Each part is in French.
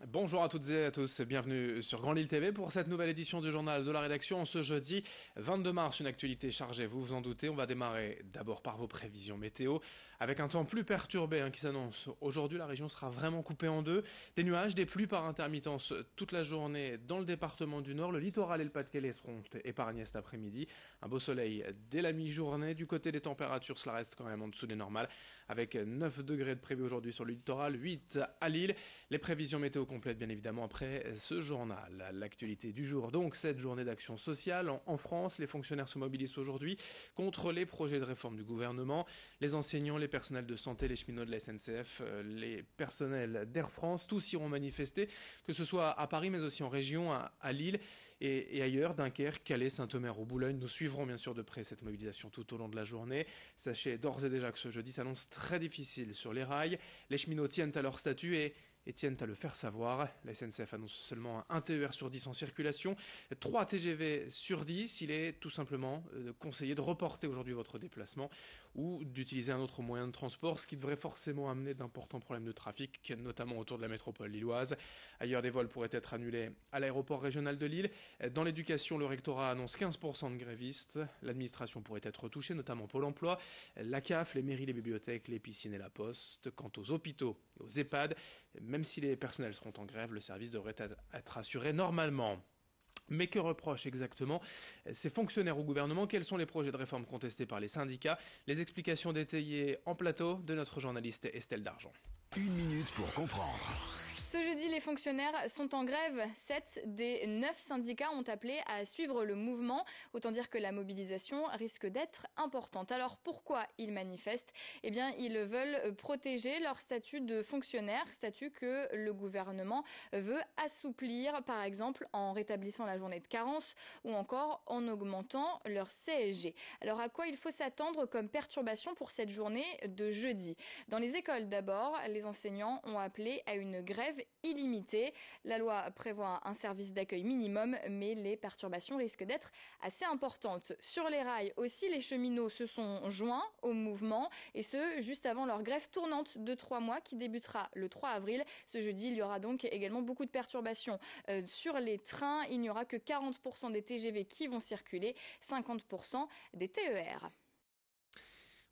Bonjour à toutes et à tous, bienvenue sur Grand Lille TV pour cette nouvelle édition du journal de la rédaction. Ce jeudi 22 mars, une actualité chargée, vous vous en doutez. On va démarrer d'abord par vos prévisions météo, avec un temps plus perturbé qui s'annonce. Aujourd'hui, la région sera vraiment coupée en deux. Des nuages, des pluies par intermittence toute la journée dans le département du Nord. Le littoral et le Pas-de-Calais seront épargnés cet après-midi. Un beau soleil dès la mi-journée. Du côté des températures, cela reste quand même en dessous des normales, avec 9 degrés de prévu aujourd'hui sur le littoral, 8 à Lille. Les prévisions météo complètes bien évidemment après ce journal. L'actualité du jour, donc cette journée d'action sociale en France. Les fonctionnaires se mobilisent aujourd'hui contre les projets de réforme du gouvernement. Les enseignants, les personnels de santé, les cheminots de la SNCF, les personnels d'Air France, tous iront manifester, que ce soit à Paris mais aussi en région, à Lille et ailleurs, Dunkerque, Calais, Saint-Omer ou Boulogne. Nous suivrons bien sûr de près cette mobilisation tout au long de la journée. Sachez d'ores et déjà que ce jeudi s'annonce très difficile sur les rails. Les cheminots tiennent à leur statut et tiennent à le faire savoir. La SNCF annonce seulement un TER sur 10 en circulation, 3 TGV sur 10. Il est tout simplement conseillé de reporter aujourd'hui votre déplacement ou d'utiliser un autre moyen de transport, ce qui devrait forcément amener d'importants problèmes de trafic, notamment autour de la métropole lilloise. Ailleurs, des vols pourraient être annulés à l'aéroport régional de Lille. Dans l'éducation, le rectorat annonce 15% de grévistes. L'administration pourrait être touchée, notamment Pôle emploi, la CAF, les mairies, les bibliothèques, les piscines et la poste. Quant aux hôpitaux et aux EHPAD, même si les personnels seront en grève, le service devrait être assuré normalement. Mais que reprochent exactement ces fonctionnaires au gouvernement? Quels sont les projets de réforme contestés par les syndicats? Les explications détaillées en plateau de notre journaliste Estelle Dargent. Une minute pour comprendre. Ce jeudi, les fonctionnaires sont en grève. 7 des 9 syndicats ont appelé à suivre le mouvement. Autant dire que la mobilisation risque d'être importante. Alors pourquoi ils manifestent? Eh bien, ils veulent protéger leur statut de fonctionnaire, statut que le gouvernement veut assouplir, par exemple en rétablissant la journée de carence ou encore en augmentant leur CSG. Alors à quoi il faut s'attendre comme perturbation pour cette journée de jeudi? Dans les écoles d'abord, les enseignants ont appelé à une grève illimitée. La loi prévoit un service d'accueil minimum, mais les perturbations risquent d'être assez importantes. Sur les rails aussi, les cheminots se sont joints au mouvement, et ce, juste avant leur grève tournante de 3 mois qui débutera le 3 avril. Ce jeudi, il y aura donc également beaucoup de perturbations sur les trains. Il n'y aura que 40% des TGV qui vont circuler, 50% des TER.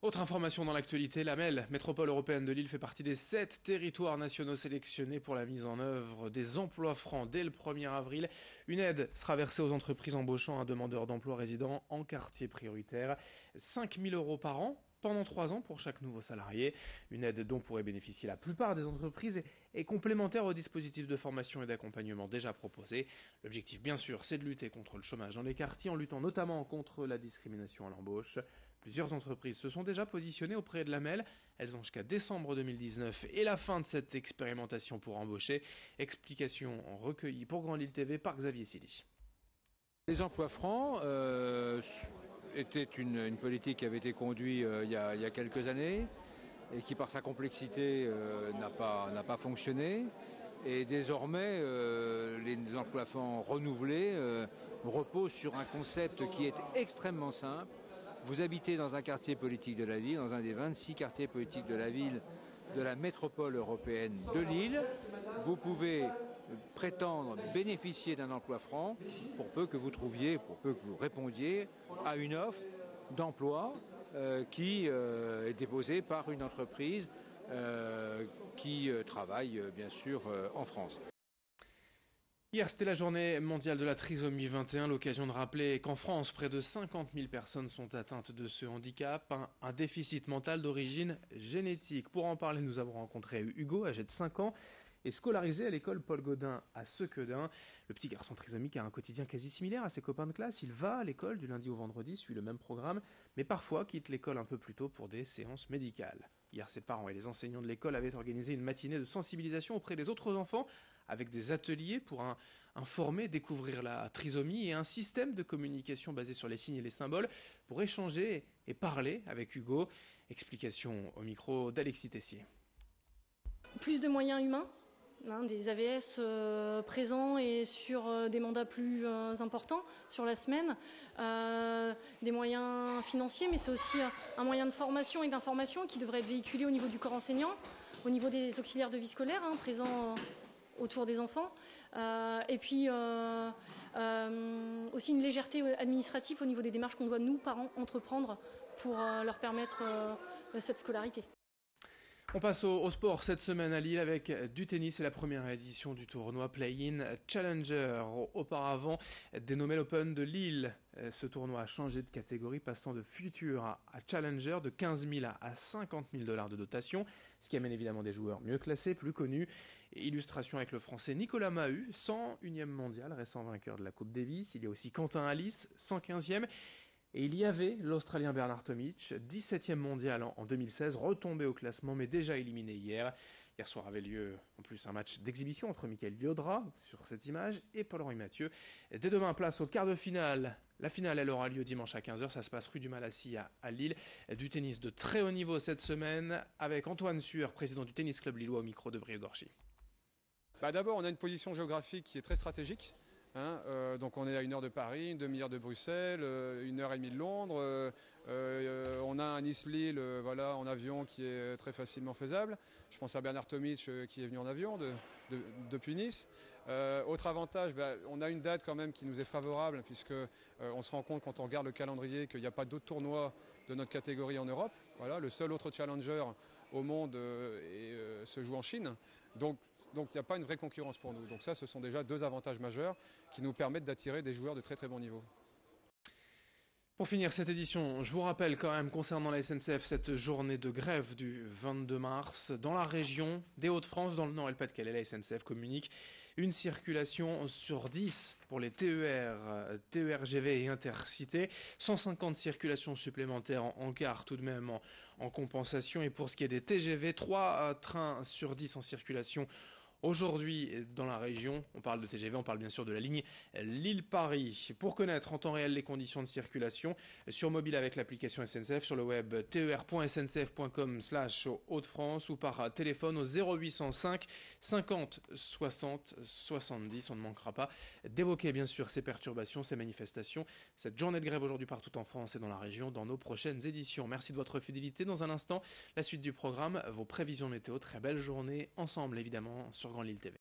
Autre information dans l'actualité, la MEL, Métropole Européenne de Lille, fait partie des 7 territoires nationaux sélectionnés pour la mise en œuvre des emplois francs dès le 1er avril. Une aide sera versée aux entreprises embauchant un demandeur d'emploi résident en quartier prioritaire. 5 000 € par an pendant 3 ans pour chaque nouveau salarié. Une aide dont pourraient bénéficier la plupart des entreprises est complémentaire aux dispositifs de formation et d'accompagnement déjà proposés. L'objectif, bien sûr, c'est de lutter contre le chômage dans les quartiers en luttant notamment contre la discrimination à l'embauche. Plusieurs entreprises se sont déjà positionnées auprès de la MEL. Elles ont jusqu'à décembre 2019 et la fin de cette expérimentation pour embaucher. Explication recueillie pour Grand Lille TV par Xavier Silly. Les emplois francs était une politique qui avait été conduite il y a quelques années et qui par sa complexité n'a pas fonctionné. Et désormais, les emplois francs renouvelés reposent sur un concept qui est extrêmement simple. Vous habitez dans un quartier politique de la ville, dans un des 26 quartiers politiques de la ville, de la métropole européenne de Lille. Vous pouvez prétendre bénéficier d'un emploi franc pour peu que vous répondiez à une offre d'emploi qui est déposée par une entreprise qui travaille bien sûr en France. Hier, c'était la journée mondiale de la trisomie 21, l'occasion de rappeler qu'en France, près de 50 000 personnes sont atteintes de ce handicap, un déficit mental d'origine génétique. Pour en parler, nous avons rencontré Hugo, âgé de 5 ans, et scolarisé à l'école Paul Gaudin à Sequedin. Le petit garçon trisomique a un quotidien quasi similaire à ses copains de classe. Il va à l'école du lundi au vendredi, suit le même programme, mais parfois quitte l'école un peu plus tôt pour des séances médicales. Hier, ses parents et les enseignants de l'école avaient organisé une matinée de sensibilisation auprès des autres enfants, avec des ateliers pour informer, découvrir la trisomie et un système de communication basé sur les signes et les symboles pour échanger et parler avec Hugo. Explication au micro d'Alexis Tessier. Plus de moyens humains, des AVS présents et sur des mandats plus importants sur la semaine, des moyens financiers, mais c'est aussi un moyen de formation et d'information qui devrait être véhiculé au niveau du corps enseignant, au niveau des auxiliaires de vie scolaire présents autour des enfants. Et puis aussi une légèreté administrative au niveau des démarches qu'on doit, nous, parents, entreprendre pour leur permettre cette scolarité. On passe au sport cette semaine à Lille avec du tennis et la première édition du tournoi Play-in Challenger. Auparavant dénommé l'Open de Lille, ce tournoi a changé de catégorie, passant de Future à Challenger, de 15 000 à 50 000 $ de dotation, ce qui amène évidemment des joueurs mieux classés, plus connus. Illustration avec le français Nicolas Mahut, 101e mondial, récent vainqueur de la Coupe Davis. Il y a aussi Quentin Alice, 115e. Et il y avait l'Australien Bernard Tomic, 17e mondial en 2016, retombé au classement mais déjà éliminé hier. Hier soir avait lieu en plus un match d'exhibition entre Mickaël Liodra, sur cette image, et Paul-Henri Mathieu. Dès demain, place au quart de finale. La finale, elle aura lieu dimanche à 15h, ça se passe rue du Malassis à Lille. Du tennis de très haut niveau cette semaine, avec Antoine Sueur, président du Tennis Club Lillois, au micro de Brieux-Gorchy. D'abord, on a une position géographique qui est très stratégique. Donc on est à 1 heure de Paris, une demi-heure de Bruxelles, 1h30 de Londres. On a un Nice-Lille en avion qui est très facilement faisable. Je pense à Bernard Tomic qui est venu en avion depuis Nice. Autre avantage, on a une date quand même qui nous est favorable, puisque on se rend compte quand on regarde le calendrier qu'il n'y a pas d'autres tournois de notre catégorie en Europe. Voilà, le seul autre challenger au monde se joue en Chine. Donc il n'y a pas une vraie concurrence pour nous. Donc ça, ce sont déjà 2 avantages majeurs qui nous permettent d'attirer des joueurs de très très bon niveau. Pour finir cette édition, je vous rappelle quand même concernant la SNCF cette journée de grève du 22 mars. Dans la région des Hauts-de-France, dans le Nord et le Pas-de-Calais, la SNCF communique une circulation sur 10 pour les TER, TER-GV et Intercités. 150 circulations supplémentaires en quart tout de même en compensation. Et pour ce qui est des TGV, 3 trains sur 10 en circulation aujourd'hui dans la région. On parle de TGV, on parle bien sûr de la ligne Lille-Paris. Pour connaître en temps réel les conditions de circulation sur mobile avec l'application SNCF, sur le web ter.sncf.com/Hauts-de-France ou par téléphone au 0805 50 60 70. On ne manquera pas d'évoquer bien sûr ces perturbations, ces manifestations, cette journée de grève aujourd'hui partout en France et dans la région dans nos prochaines éditions. Merci de votre fidélité. Dans un instant, la suite du programme, vos prévisions météo. Très belle journée ensemble évidemment sur Grand Lille TV.